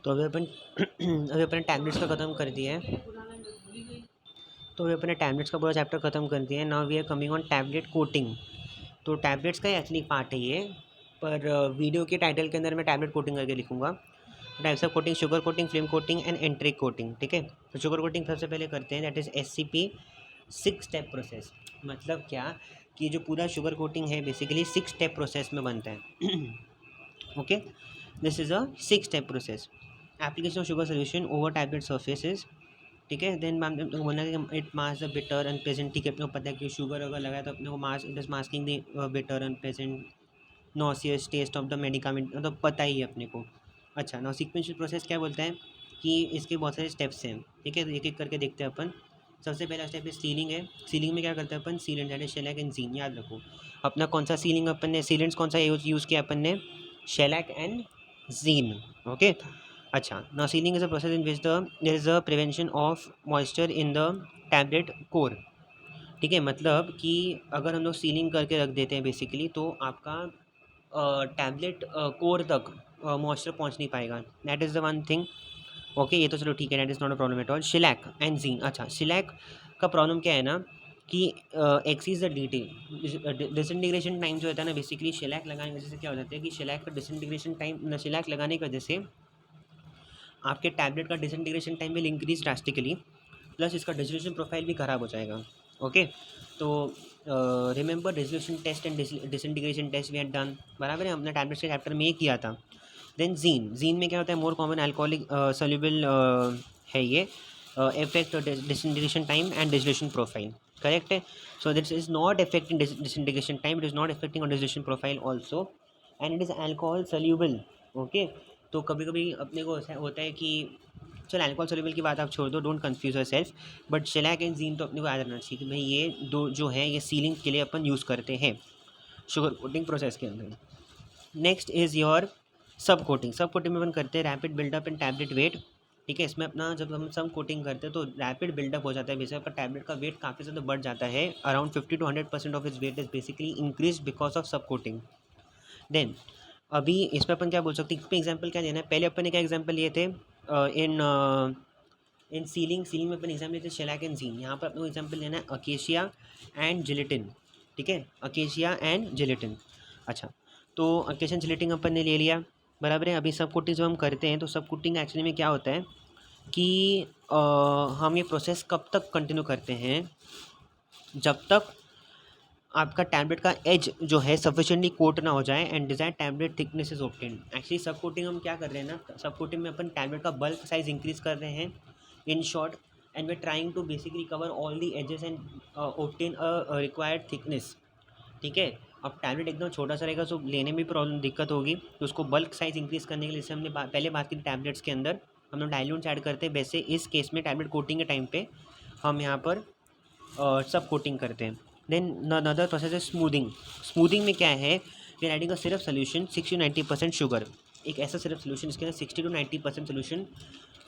तो अभी अपन अभी अपने टैबलेट्स का ख़त्म कर दिया है। तो अभी अपने टैबलेट्स का पूरा चैप्टर ख़त्म कर दिया है। Now we are coming on tablet coating. तो टैबलेट्स का ही एक्चुअली पार्ट है ये, पर वीडियो के टाइटल के अंदर मैं टैबलेट कोटिंग करके लिखूँगा। Types of coating: sugar coating, film coating and एंट्रिक coating. ठीक है, तो शुगर कोटिंग सबसे पहले करते हैं, that is SCP 6 step process. मतलब क्या कि जो पूरा शुगर कोटिंग है बेसिकली 6 स्टेप प्रोसेस में बनता है। Okay, this is a 6 step process. Application of sugar solution over tablet surfaces. ठीक है, देन बोलना है कि it mask the bitter unpleasant. ठीक है, अपने को पता है कि शुगर अगर लगाए तो अपने को mask, it is masking the bitter unpleasant nauseous taste of the medicament, मतलब पता ही है अपने को। अच्छा, नाउ सीक्वेंशियल प्रोसेस क्या बोलता है कि इसके बहुत सारे स्टेप्स हैं। ठीक है, तो एक एक करके देखते हैं अपन। सबसे पहला स्टेप है सीलिंग है। सीलिंग में क्या करते हैं अपन? Sealant that is shellac and zein. याद रखो अपना कौन सा सीलिंग अपन ने, सीलेंट्स कौन सा यूज़ किया अपन ने? Shellac and zein. ओके, अच्छा, now sealing is a process in which there is a prevention of moisture in the tablet core. ठीक है, मतलब कि अगर हम लोग सीलिंग करके रख देते हैं बेसिकली, तो आपका टैबलेट कोर तक मॉइस्चर पहुंच नहीं पाएगा। That is the one thing. Okay, ये तो चलो ठीक है, that is not a problem at all. Shellac and zein. अच्छा, शिलैक का प्रॉब्लम क्या है ना कि exceeds the D disintegration time जो होता है ना, बेसिकली शिलैक लगाने की वजह से क्या हो जाता है कि शिलैक का डिसइंटीग्रेशन टाइम, शिलैक लगाने की वजह से आपके टैबलेट का disintegration time will increase drastically, plus इसका डिसोल्यूशन प्रोफाइल भी ख़राब हो जाएगा। ओके, तो remember dissolution test and disintegration test we had done, बराबर है, हमने टैबलेट्स के चैप्टर में ये किया था। देन जीन, जीन में क्या होता है? मोर कॉमन अल्कोहलिक सोल्यूबल है ये, affect disintegration time and dissolution profile. Correct है, so this is not affecting disintegration time, it is not affecting on dissolution profile also, and it is alcohol soluble. Okay, तो कभी कभी अपने को ऐसा होता है कि चल अल्कोहल सोल्यूबल की बात आप छोड़ दो, don't confuse your self, but shellac and gene तो अपने को याद रखना चाहिए कि भाई ये दो जो है ये सीलिंग के लिए अपन यूज़ करते हैं शुगर कोटिंग प्रोसेस के अंदर। नेक्स्ट इज़ योर सब कोटिंग। सब कोटिंग में अपन करते हैं रैपिड बिल्डअप इन टैबलेट वेट। ठीक है, इसमें अपना जब हम सब कोटिंग करते हैं तो रैपिड बिल्डअप हो जाता है, बेसिकली आपका टैबलेट का वेट काफ़ी ज़्यादा बढ़ जाता है। Around 50 to 100% of its weight is basically increase because of सब कोटिंग। देन अभी इसमें अपन क्या बोल सकते हैं, इसमें एग्जाम्पल क्या देना है? पहले अपन ने क्या एग्जाम्पल लिए थे इन सीलिंग में अपन एग्जाम्पल लेते हैं शेलैक एंड जीन। यहाँ पर अपने को एग्जाम्पल लेना है अकेशिया एंड जिलेटिन। ठीक है, अकेशिया एंड जिलेटिन। अच्छा, तो अकेशिया जिलेटिन अपन ने ले लिया, बराबर है। अभी सब कोटिंग जब हम करते हैं तो सब कोटिंग एक्चुअली में क्या होता है कि हम ये प्रोसेस कब तक कंटिन्यू करते हैं? जब तक आपका टैबलेट का एज जो है सफिशिएंटली कोट ना हो जाए and desired tablet thickness is obtained. Actually sub coating हम क्या कर रहे हैं ना, सब कोटिंग में अपन टैबलेट का बल्क साइज इंक्रीज कर रहे हैं in short, and we are trying to basically cover all the edges and obtain a required thickness. ठीक है, अब टैबलेट एकदम छोटा सा रहेगा तो लेने में प्रॉब्लम दिक्कत होगी, तो उसको बल्क साइज इंक्रीज करने के लिए, जैसे हमने पहले बात की टैबलेट्स के अंदर हम लोग डाइल्यूट्स ऐड करते हैं, वैसे इस केस में टैबलेट कोटिंग के टाइम पे हम यहाँ पर सब कोटिंग करते हैं। देन अनदर प्रोसेस है स्मूदिंग। स्मूदिंग में क्या है? We are adding a syrup solution 60 to 90% sugar. एक ऐसा सिरप सोल्यूशन इसके अंदर 60 to 90% सोल्यूशन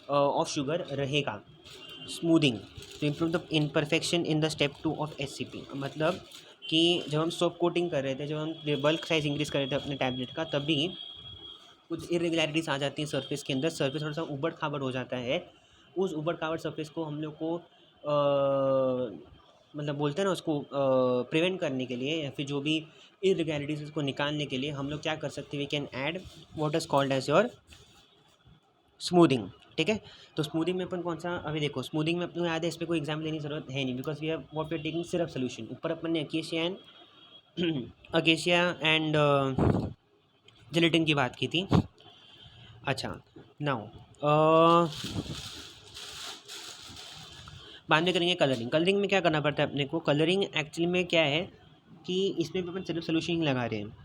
ऑफ शुगर रहेगा। Smoothing to improve the imperfection in the step 2 of SCP। मतलब कि जब हम सॉफ्ट कोटिंग कर रहे थे, जब हम बल्क साइज इंक्रीज कर रहे थे अपने टैबलेट का, तभी कुछ इरेगुलरिटीज़ आ जाती हैं सरफेस के अंदर, सरफेस थोड़ा सा उबड़ खाबड़ हो जाता है। उस उबड़ खाबड़ सरफेस को हम लोग को मतलब बोलते हैं ना उसको प्रिवेंट करने के लिए, या फिर जो भी इरेगुलरिटीज़ उसको निकालने के लिए हम लोग क्या कर सकते हैं? We can add what is called as your smoothing. ठीक है, तो स्मूदिंग में अपन कौन सा, अभी देखो स्मूदिंग में अपने को याद है, इस पर कोई एग्जाम लेने की जरूरत है नहीं, because we have what we are taking syrup solution. ऊपर अपन ने अकेशिया एंड जिलेटिन की बात की थी। अच्छा, नाउ बाद में करेंगे कलरिंग। कलरिंग में क्या करना पड़ता है अपने को? कलरिंग एक्चुअली में क्या है कि इसमें भी अपन सिर्फ सोल्यूशन ही लगा रहे हैं।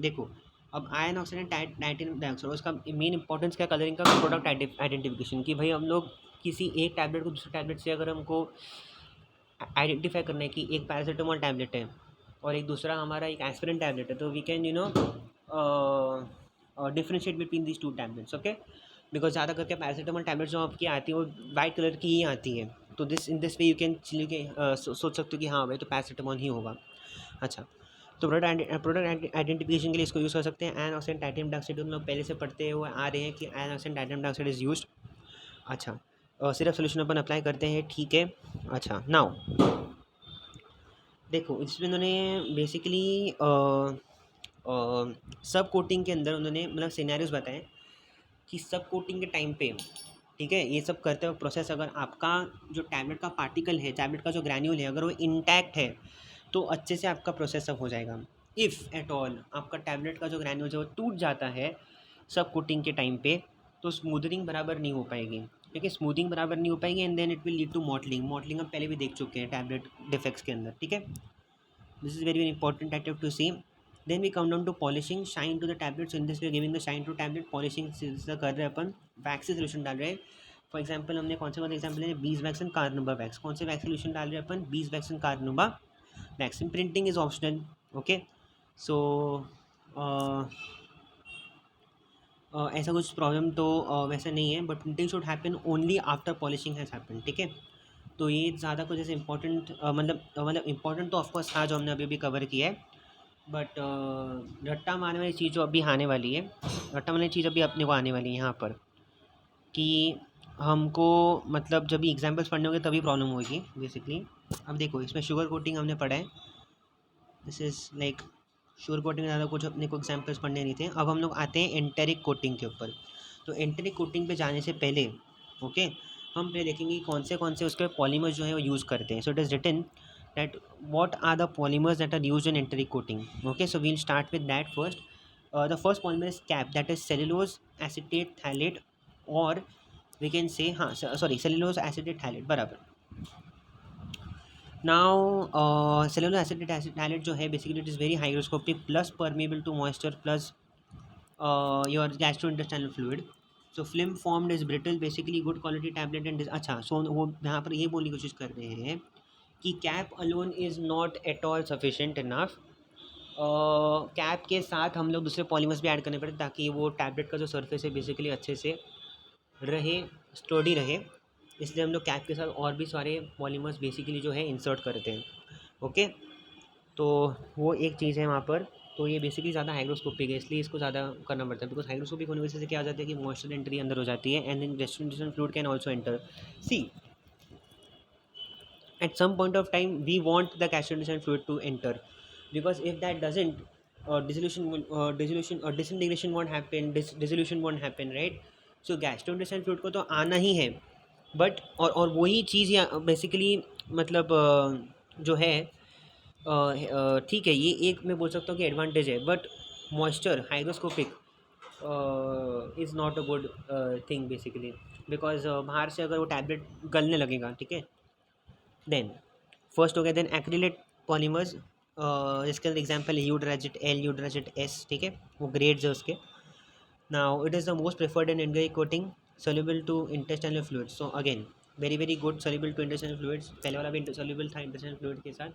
देखो, अब आयन ऑक्सीडेंट नाइट्रोजन डाइऑक्साइड, उसका मेन इंपॉर्टेंस क्या कलरिंग का? प्रोडक्ट आइडेंटिफिकेशन, कि भाई हम लोग किसी एक टैबलेट को दूसरे टैबलेट से अगर हमको आइडेंटिफाई करना है कि एक पैरासीटामोल टैबलेट है और एक दूसरा हमारा एक एस्पिरिन टैबलेट है, तो we can differentiate between these two tablets. Okay, because ज़्यादा करके पैरासीटामोल टैबलेट जो आपकी आती है वो वाइट कलर की ही आती है, तो in this way you can सोच सकते हो कि हाँ भाई तो पैरासीटामोल ही होगा। अच्छा, तो प्रोडक्ट आइडेंटिफिकेशन के लिए इसको यूज़ कर सकते हैं। एन ऑक्साइड टाइटेनियम डाइऑक्साइड हम लोग पहले से पढ़ते हुए आ रहे हैं कि an oxide titanium dioxide is used. अच्छा, सिरप सोल्यूशन अपन अप्लाई करते हैं, ठीक है। अच्छा, नाउ देखो इसमें उन्होंने बेसिकली सब कोटिंग के अंदर उन्होंने मतलब सिनेरियोज बताए कि सब कोटिंग के टाइम पे, ठीक है, ये सब करते वक्त प्रोसेस अगर आपका जो टैबलेट का पार्टिकल है, टैबलेट का जो ग्रैन्यूल है, अगर वो इंटैक्ट है तो अच्छे से आपका प्रोसेस सब हो जाएगा। इफ़ एट ऑल आपका टैबलेट का जो ग्रैन्यूल है वो टूट जाता है सब कोटिंग के टाइम पे, तो स्मूदनिंग बराबर नहीं हो पाएगी, ठीक है, स्मूथिंग बराबर नहीं हो पाएगी and then it will lead to mottling. Mottling हम पहले भी देख चुके हैं टैबलेट डिफेक्ट्स के अंदर, ठीक है। This is very very important item to see. Then we come down to polishing, shine to the tablet. So in this way giving the shine to tablet, polishing कर रहे हैं अपन, वैक्स से solution डाल रहे हैं। फॉर एग्जाम्पल हमने कौन से एग्जाम्पल है, बीस वैक्स एंड कार्बोनोबा वैक्स। कौन से वैक्स सोल्यूशन डाल रहे हैं अपन, bees wax and carnauba wax. Printing is optional, okay. So ऐसा कुछ प्रॉब्लम तो वैसे नहीं है, but printing should happen only after polishing has happen, ठीक है। तो ये ज़्यादा कुछ ऐसे इंपॉर्टेंट मतलब इंपॉर्टेंट तो ऑफकोर्स था जो हमने अभी कवर किया है, बट रट्टा मारने वाली चीज़ जो अभी आने वाली है, रट्टा मारने वाली चीज़ अभी अपने को आने वाली है यहाँ पर, कि हमको मतलब जब भी एग्जाम्पल्स पढ़ने होंगे तभी प्रॉब्लम होगी बेसिकली। अब देखो इसमें शुगर कोटिंग हमने पढ़ा है, this is like sugar coating में ज़्यादा कुछ अपने को एग्जाम्पल्स पढ़ने नहीं थे। अब हम लोग आते हैं एंटेरिक कोटिंग के ऊपर। तो एंटेरिक कोटिंग पे जाने से पहले ओके हम पहले देखेंगे कौन से उसके पॉलीमर्स जो है वो यूज़ करते हैं। So it is written that what are the polymers that are used in enteric coating. Okay, so we'll start with that first. The first polymer is cap, that is cellulose acetate phthalate, or we can say cellulose acetate phthalate बराबर। Now cellulose acetate phthalate जो है basically it is very hygroscopic plus permeable to moisture plus your gastrointestinal fluid. So film formed is brittle, basically good quality tablet and अच्छा, so वो यहाँ पर ये बोलने की कोशिश कर रहे हैं कि cap alone is not at all sufficient enough. Cap के साथ हम लोग दूसरे पॉलीमर्स भी ऐड करने पड़ते ताकि वो टैबलेट का जो सरफेस है बेसिकली अच्छे से रहे, स्टडी रहे, इसलिए हम लोग कैप के साथ और भी सारे पॉलीमर्स बेसिकली जो है इंसर्ट करते हैं, ओके। तो वो एक चीज़ है वहाँ पर। तो ये बेसिकली ज़्यादा हाइग्रोस्कोपिक है, इसलिए इसको ज़्यादा करना पड़ता है, बिकॉज हाइग्रोस्कोपिक होने की वजह से क्या हो जाता है कि मॉइस्चर एंट्री अंदर हो जाती है and then restitution fluid can also enter. See at some point of time we want the gastrointestinal fluid to enter, because if that doesn't, disintegration won't happen, dissolution won't happen, right? So gastrointestinal fluid को तो आना ही है, but और वही चीज़ या basically मतलब जो है ठीक है, ये एक मैं बोल सकता हूँ कि एडवांटेज है, but moisture hygroscopic is not a good thing basically, because बाहर से अगर वो टैबलेट गलने लगेगा, ठीक है। देन फर्स्ट हो गया, देन एक्रिलेट पॉलीमर्स, जिसके अंदर एग्जाम्पल है यूड्राजिट एल, यूड्राजिट एस, ठीक है, वो ग्रेड्स है उसके। Now it is the most preferred in enteric coating, soluble to intestinal fluids. So again very very good, soluble to intestinal fluids. पहले वाला भी सोल्यूबल था इंटेस्टाइनल फ्लूइड के साथ,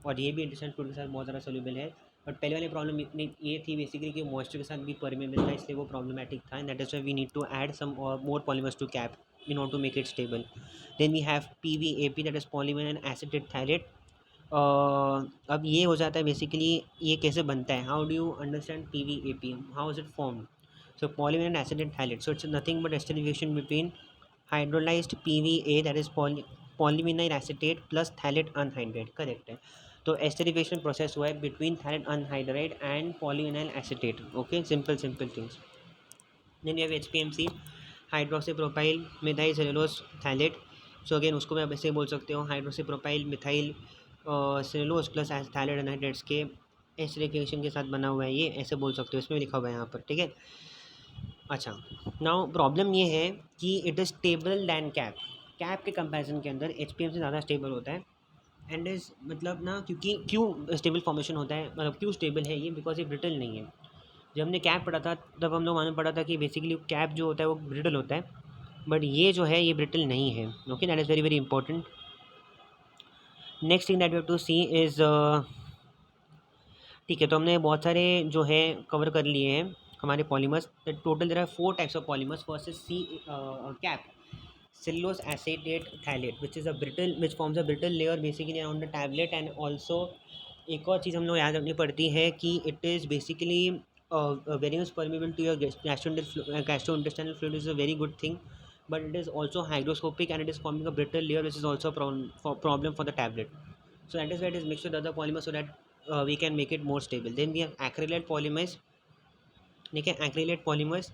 और ये भी इंटेस्टाइनल फ्लूइड के साथ बहुत ज़्यादा सोल्यूबल है, बट पहले वाली प्रॉब्लम इतनी ये थी बेसिकली कि मॉइस्चर के साथ भी परमेबल था, इसलिए वो प्रॉब्लमेटिक था, and that is why we need to add some more polymers to CAP in order to make it stable. Then we have PVAP, that is polyvinyl acetate phthalate. अब ये हो जाता है बेसिकली, ये कैसे बनता है, how do you understand PVAP, how is it form? So polyvinyl acetate phthalate, so it's nothing but esterification between hydrolyzed PVA, that is polyvinyl acetate plus phthalate anhydride, correct है। तो एस्टेरिफिकेशन प्रोसेस हुआ है between phthalate anhydride and polyvinyl acetate, okay, simple things. Then we have HPMC, hydroxypropyl methyl cellulose phthalate. So again उसको मैं अब ऐसे बोल सकते हो, hydroxypropyl methyl cellulose plus phthalate anhydrides के एस्टरिफिकेशन के साथ बना हुआ है, ये ऐसे बोल सकते हो, इसमें लिखा हुआ है यहाँ पर, ठीक है। अच्छा, नाउ प्रॉब्लम ये है कि it is stable then cap. Cap के कंपैरिजन के अंदर HPM से ज़्यादा स्टेबल होता है, एंड इज़ मतलब ना, क्योंकि क्यों स्टेबल फॉर्मेशन होता है, मतलब क्यों स्टेबल है ये, बिकॉज ये ब्रिटल नहीं है। जब हमने कैप पढ़ा था तब हम लोग मालूम पड़ा था कि बेसिकली कैप जो होता है वो ब्रिटल होता है, बट ये जो है ये ब्रिटल नहीं है, okay, that is very very important. Next thing that you have to see is, ठीक है, तो हमने बहुत सारे जो है कवर कर लिए हैं हमारे polymers. Total there are 4 types of polymers. First is CAP, cellulose acetate phthalate, which is a brittle, which forms a brittle layer basically around the tablet and also एक और चीज़ हम लोग याद रखनी पड़ती है कि it is basically very much permeable to your gastrointestinal fluid is a very good thing, but it is also hygroscopic and it is forming a brittle layer, which is also a problem for the tablet. So that is why it is mixed with other polymers so that we can make it more stable. Then we have acrylate polymers. ठीक है, acrylate polymers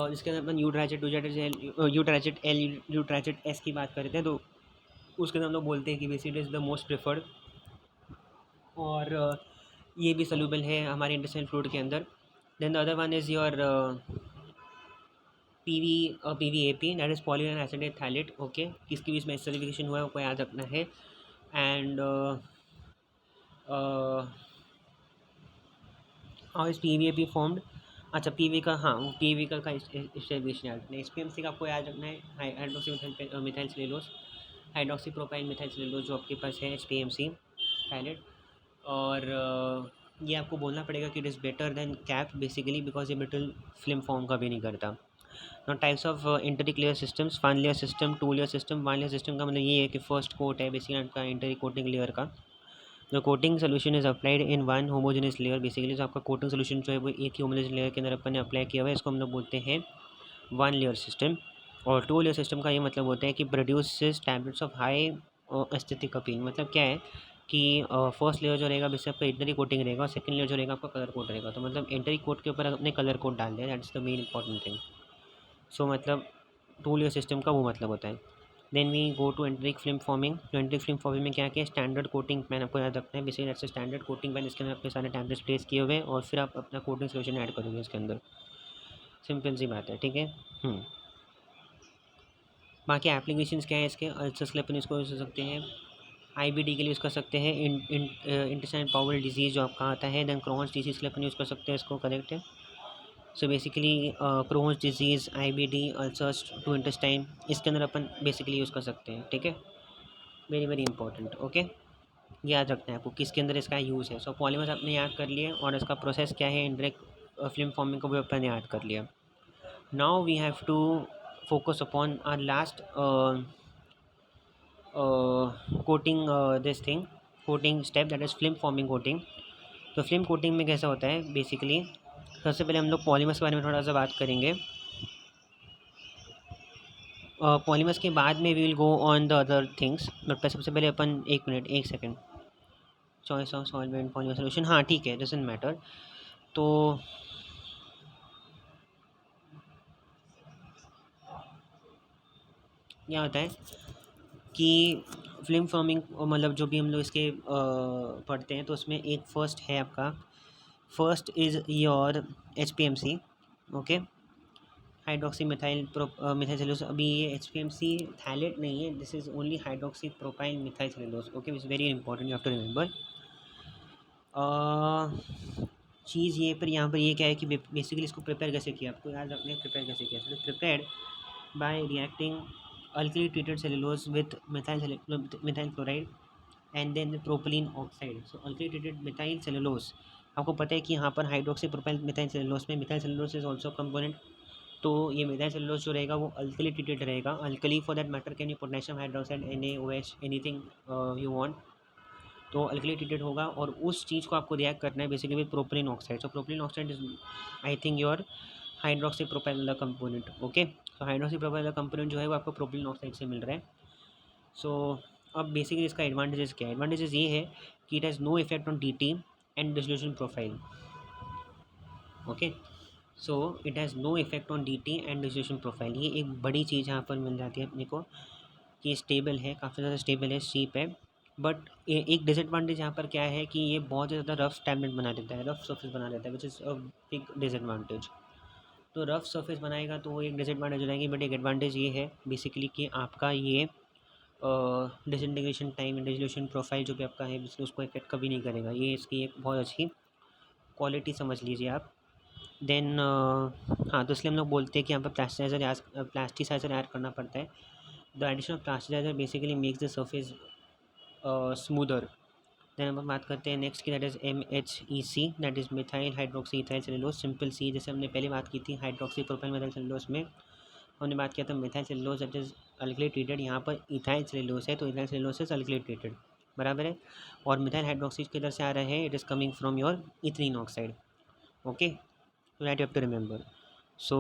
जिसके अंदर अपन यूट्राइजेट L यूट्राइजेट S की बात करते हैं, तो उसके अंदर हम लोग बोलते हैं कि basically is the most preferred, और ये भी सल्यूबल है हमारे इंटेस्टाइनल फ्लूइड के अंदर. Then the other one is your PVAP, that is polyvinyl acetate phthalate. Okay, किसकी भी इसमें स्पेसिफिकेशन हुआ है आपको याद रखना है. And how is PVAP formed. अच्छा, पीवी का, हाँ, वो पीवी का स्टेबिलिशन याद रखना है. SPMC का आपको याद रखना है hydroxy methyl cellulose, hydroxy propyl methyl cellulose जो आपके पास है HPMC थैलेट. और ये आपको बोलना पड़ेगा कि it is better than cap basically because ये ब्रिटल फिल्म फॉर्म का भी नहीं करता. Now types of enteric layer systems, 1 layer system, 2 layer system. 1 layer system का मतलब ये है कि फर्स्ट कोट है बेसिकली आपका इंटरिक कोटिंग लेयर का. जो coating solution is applied in 1 homogeneous layer, basically जो आपका कोटिंग सोल्यूशन जो है वो एक ही होमोजेनियस लेयर के अंदर अपन ने अप्लाई किया हुआ है, इसको हम लोग बोलते हैं 1 लेयर सिस्टम. और 2 लेयर सिस्टम का ये मतलब होता है कि produces tablets of high aesthetic appeal. मतलब क्या है कि फर्स्ट लेयर जो रहेगा बेसिकली आपका इंटरी कोटिंग रहेगा, और सेकंड लेयर जो रहेगा आपका कलर कोट रहेगा. तो मतलब इंटरी कोट के ऊपर अपने कलर कोट डाल दिया, that is the main important thing. So मतलब 2 लेयर सिस्टम का वो मतलब होता है. Then we go to enteric film forming. तो एंट्रिक फिल्म फॉर्मिंग में क्या क्या स्टैंडर्ड कोटिंग पैन आपको याद रखना है. Basically that's standard coating pan, इसके अंदर अपने सारे टैबलेट्स प्लेस किए हुए हैं और फिर आप अपना कोटिंग सोल्यूशन ऐड करोगे इसके अंदर. सिंपल सी बात है, ठीक है. बाकी एप्लीकेशंस क्या है इसके, अल्सर्स के लिए अपन इसको यूज़ कर सकते हैं, IBD के लिए यूज़ कर सकते हैं, इंटेस्टाइनल बाउल डिजीज़ जो आपका आता है. देन क्रोन्स डिजीज़ के लिए अपन यूज़ कर सकते हैं इसको, करेक्ट है. So basically Crohn's disease, IBD, ulcers to intestine, इसके अंदर अपन बेसिकली यूज़ कर सकते हैं, ठीक है. Very very important. ओके, याद रखना है आपको किसके अंदर इसका यूज़ है. सो पॉलीमर्स आपने याद कर लिए और इसका प्रोसेस क्या है, इंडायरेक्ट फिल्म फॉर्मिंग को भी अपन याद कर लिया. Now we have to focus upon our last coating this thing, coating step, that is film forming coating. तो फिल्म कोटिंग में कैसा होता है बेसिकली, सबसे पहले हम लोग पॉलीमर्स के बारे में थोड़ा सा बात करेंगे. पॉलीमर्स के बाद में we will go on the other things, but सबसे पहले अपन एक second, choice of solvent polymer solution, हाँ ठीक है, डजंट मैटर. तो क्या होता है कि फिल्म फॉर्मिंग मतलब जो भी हम लोग इसके पढ़ते हैं तो उसमें एक फर्स्ट है आपका, first is your HPMC. Okay, hydroxy methyl methyl cellulose. अभी ये HPMC थैलेट नहीं है, this is only hydroxy propyl methyl cellulose. Okay, which is very important, you have to remember. चीज़ ये पर यहाँ पर ये क्या है कि बेसिकली इसको प्रिपेयर कैसे किया, आपको याद रखना है प्रिपेयर कैसे किया. तो prepared by reacting alkali treated cellulose with methyl chloride and then propylene oxide. So alkali treated methyl cellulose, आपको पता है कि यहाँ पर हाइड्रोक्सी प्रोपाइल मिथाइल सेलुलोज में methyl cellulose is also component. तो ये मिथाइल सेलुलोज जो रहेगा वो अल्कली ट्रीटेड रहेगा. Alkali for that matter can you potassium hydroxide, NaOH, anything you want. तो अल्कली ट्रीटेड होगा और उस चीज़ को आपको रिएक्ट करना है basically with propylene oxide. So propylene oxide is I think your hydroxy propyl component. Okay, तो हाइड्रोक्सी प्रोपाइल कंपोनेंट जो है वो आपको प्रोपिलीन ऑक्साइड से मिल रहा है. सो अब बेसिकली इसका एडवांटेजेस क्या है, एडवांटेजेस ये है कि it has no effect on DT and dissolution profile. Okay, so it has no effect on DT and dissolution profile. ये एक बड़ी चीज़ यहाँ पर मिल जाती है अपने को कि स्टेबल है, काफ़ी ज़्यादा स्टेबल है, चीप है. बट एक डिसएडवांटेज यहाँ पर क्या है कि ये बहुत ज़्यादा रफ टैबलेट बना देता है, रफ सरफेस बना देता है, which is a big disadvantage. तो रफ सरफेस बनाएगा तो वो एक डिसएडवांटेज हो जाएगी. बट एक एडवांटेज ये है बेसिकली कि आपका ये डिसइंटीग्रेशन टाइम, डिसोल्यूशन प्रोफाइल जो भी आपका है उसको इफेक्ट कभी नहीं करेगा. ये इसकी एक बहुत अच्छी क्वालिटी समझ लीजिए आप. देन हाँ, तो इसलिए हम लोग बोलते हैं कि यहाँ पर प्लास्टिसाइजर ऐड करना पड़ता है. The addition of plasticizer basically makes the surface smoother. Then हम बात करते हैं नेक्स्ट की, that is MHEC, that is methyl hydroxy ethyl cellulose. Simple see, जैसे हमने पहले बात की थी हाइड्रोक्सी प्रोपाइल मिथाइल सेलुलोज में हमने बात किया था methyl cellulose that is alkali treated. यहाँ पर इथाइल सेलुलोज है तो ethyl cellulose is alkali treated. बराबर है। और मिथाइल हाइड्रोक्साइड किधर से आ रहा है, it is coming from your ethylene oxide. Okay, so that you have to remember. So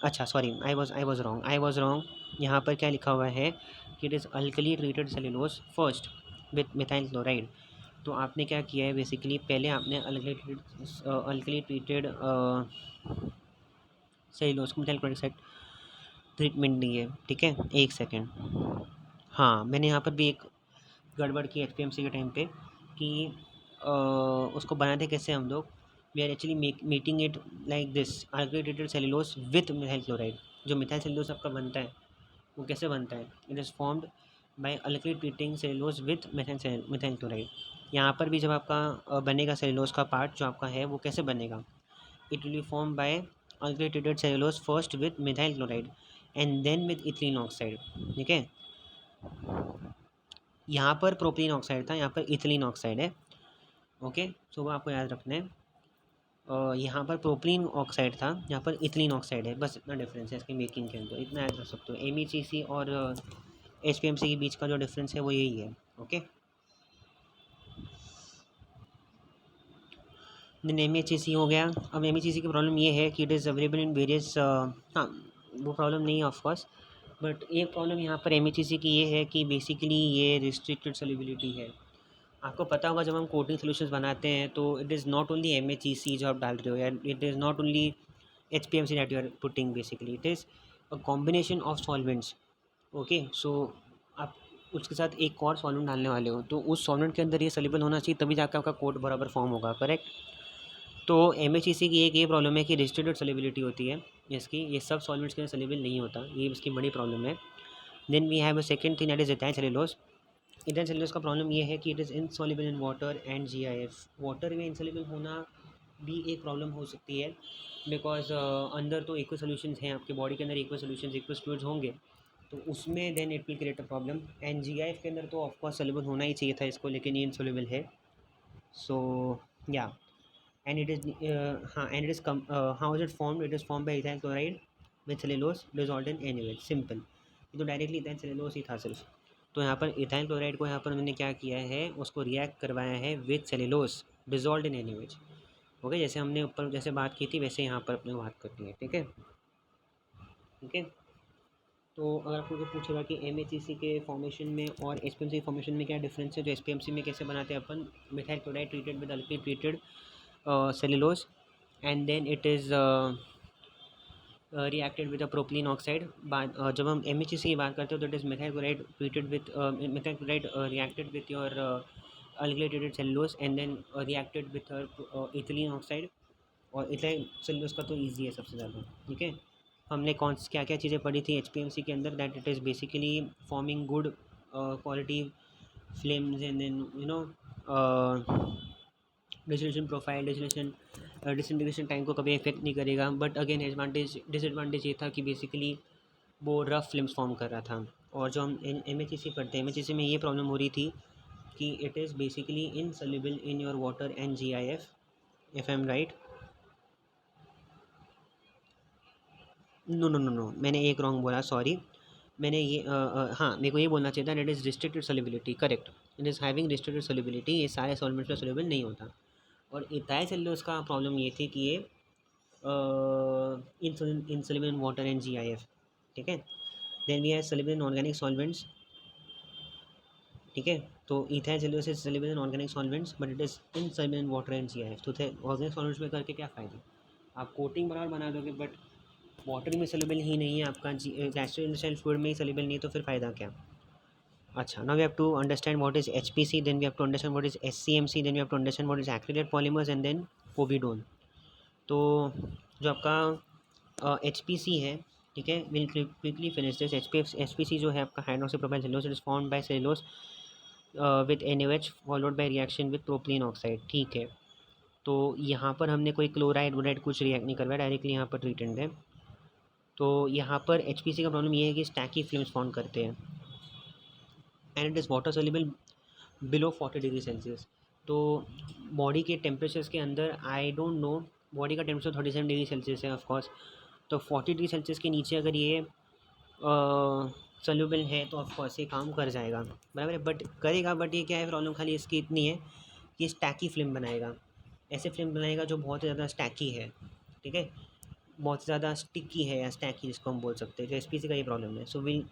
अच्छा सॉरी, आई वॉज रॉन्ग। यहाँ पर क्या लिखा हुआ है कि it is alkali treated cellulose first with methyl chloride. तो आपने क्या किया है बेसिकली, पहले आपने अल्कली ट्रीटेड सेल्यूलोज को मिथाइल क्लोराइड ट्रीटमेंट दी है, ठीक है। एक सेकेंड, हाँ मैंने यहाँ पर भी एक गड़बड़ की एचपीएमसी के टाइम पे कि उसको बनाते कैसे हम लोग, we are actually making it like this alkali cellulose with methyl chloride. जो मिथाइल सेल्यूलोज आपका बनता है वो कैसे बनता है, it is formed by alkali treating cellulose with methyl chloride. यहाँ पर भी जब आपका बनेगा सेल्यूलोज का पार्ट जो आपका है वो कैसे बनेगा, it will be form by alkali treated cellulose first with methyl chloride and then with ethylene oxide, ठीक है। यहाँ पर प्रोपिलीन ऑक्साइड था, यहाँ पर इथिलीन ऑक्साइड है। ओके, सो वो आपको याद रखना है। यहाँ पर प्रोपिलीन ऑक्साइड था, यहाँ पर इथिलीन ऑक्साइड है, बस इतना डिफरेंस है इसकी मेकिंग के अंदर, इतना याद रख सकते हो। एमईसीसी और एचपीएमसी के बीच का जो डिफरेंस है वो यही है। ओके, देन एमईसीसी हो गया। अब एमईसीसी की प्रॉब्लम ये है कि it is available in various, हाँ वो प्रॉब्लम नहीं है ऑफकोर्स, बट एक प्रॉब्लम यहाँ पर एमईसीसी की ये है कि बेसिकली ये रिस्ट्रिक्टेड सोल्यूबिलिटी है। आपको पता होगा जब हम कोटिंग सोल्यूशंस बनाते हैं तो it is not only MHEC जो आप डाल रहे हो, या it is not only HPMC that you are putting, basically it is a combination of solvents. Okay, so आप उसके साथ एक और सॉल्वेंट डालने वाले हो तो उस सॉल्वेंट के अंदर ये सोल्यूबल होना चाहिए, तभी जाकर आपका कोट बराबर फॉर्म होगा, करेक्ट। तो एमएचईसी की एक ये प्रॉब्लम है कि रिस्ट्रिक्टेड सोल्यूबिलिटी होती है इसकी, ये सब सॉल्वेंट्स के अंदर सोल्यूबल नहीं होता, ये इसकी बड़ी प्रॉब्लम है। Then we have a second thing that is ethyl cellulose. Ethyl cellulose का प्रॉब्लम ये है कि it is insoluble in water and GIF. Water में इनसॉल्युबल होना भी एक प्रॉब्लम हो सकती है, बिकॉज अंदर तो एक्व सोल्यूशंस हैं, आपके बॉडी के अंदर एक्व सोल्यूशंस एक्व फ्लूइड्स होंगे, तो उसमें then it will create a problem. And GIF के अंदर तो ऑफकोर्स सोल्यूबल होना ही चाहिए था इसको, लेकिन ये इनसॉल्युबल है। सो या, and it is and it is how is it formed, it is formed by ethyl chloride with cellulose dissolved in NaOH, simple. ये तो डायरेक्टली इथाइल सेल्यूलोज ही था सिर्फ। तो यहाँ पर इथाइल क्लोराइड को यहाँ पर मैंने क्या किया है, उसको रिएक्ट करवाया है with cellulose dissolve in NaOH। Okay, जैसे हमने ऊपर जैसे बात की थी वैसे यहाँ पर अपने बात करनी है, ठीक है। ठीक है, तो अगर आपको जो पूछेगा कि एमएचईसी के फॉर्मेशन में और एसपीएमसी फॉर्मेशन में क्या डिफरेंस है, जो एसपीएमसी में कैसे बनाते हैं अपन, methyl chloride treated with alkali treated cellulose and then it is reacted with a propylene oxide. जब हम एम की बात करते हो तो it is methyl chloride treated with methyl chloride reacted with your alkali treated cellulose and then reacted with ethylene oxide. और ethyl cellulose का तो ईजी है सबसे ज़्यादा, ठीक है। हमने क्या क्या चीज़ें पढ़ी थी एचपीएमसी के अंदर, that it is basically forming good quality flames and then you know distillation profile, disintegration time को कभी इफेक्ट नहीं करेगा। बट अगेन डिसएडवांटेज ये था कि बेसिकली वो रफ फिल्म्स फॉर्म कर रहा था। और जो हम एम पढ़ते हैं, एम में ये प्रॉब्लम हो रही थी कि it is basically insoluble in your water and GIF, if I am right. No, मैंने एक रॉन्ग बोला, सॉरी। मैंने ये हाँ, मेरे को ये बोलना चाहिए था, it is restricted solubility, correct. It is having restricted solubility, ये सारे सॉल्वेंट्स में सोल्युबल नहीं होता। और इथाइल सेल्यूलोज का प्रॉब्लम ये थी कि ये insoluble in water and GIF, ठीक है। Then we have soluble in organic solvents, ठीक है। तो ethyl cellulose is soluble in organic solvents but it is insoluble in water and GIF। तो ऑर्गेनिक सॉल्वेंट्स में करके क्या फ़ायदा, आप कोटिंग बराबर बना दोगे बट वाटर में soluble ही नहीं है आपका, गैस्ट्रोइंटेस्टाइनल फ्लूइड में ही soluble नहीं है, तो फिर फ़ायदा क्या। अच्छा, now we have to understand what is HPC, then we have to understand what is SCMC, then we have to understand what is acrylate polymers and then povidone। तो जो आपका एच पी सी है, ठीक है, will quickly finish this. H P C जो है आपका hydroxy propyl cellulose, it is formed by cellulose with NaOH followed by reaction with propylene oxide, ठीक है। तो यहाँ पर हमने कोई क्लोराइड वोराइड कुछ रिएक्ट नहीं करवाया, डायरेक्टली यहाँ पर ट्रीटेंट है। तो यहाँ पर एच पी सी का प्रॉब्लम ये है कि स्टैकी फिल्म्स फॉर्म करते हैं and it is water soluble below 40 degree Celsius. तो बॉडी के टेम्परेचर्स के अंदर, आई डोंट नो, बॉडी का टेम्परेचर 37 डिग्री सेल्सियस है ऑफकोर्स। तो 40 डिग्री सेल्सियस के नीचे अगर ये सोल्यूबल है तो ऑफकोर्स ये काम कर जाएगा, बराबर है, बट करेगा, बट ये क्या है प्रॉब्लम खाली इसकी इतनी है कि स्टैकी फिल्म बनाएगा, ऐसे फिल्म बनाएगा जो बहुत ही ज़्यादा स्टैकी है, ठीक है, बहुत ही ज़्यादा स्टिकी है या स्टैकी जिसको हम बोल सकते हैं, तो एसपीसी का ये प्रॉब्लम है। So will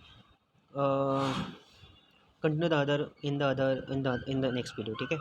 continue the other in the next video, ठीक है।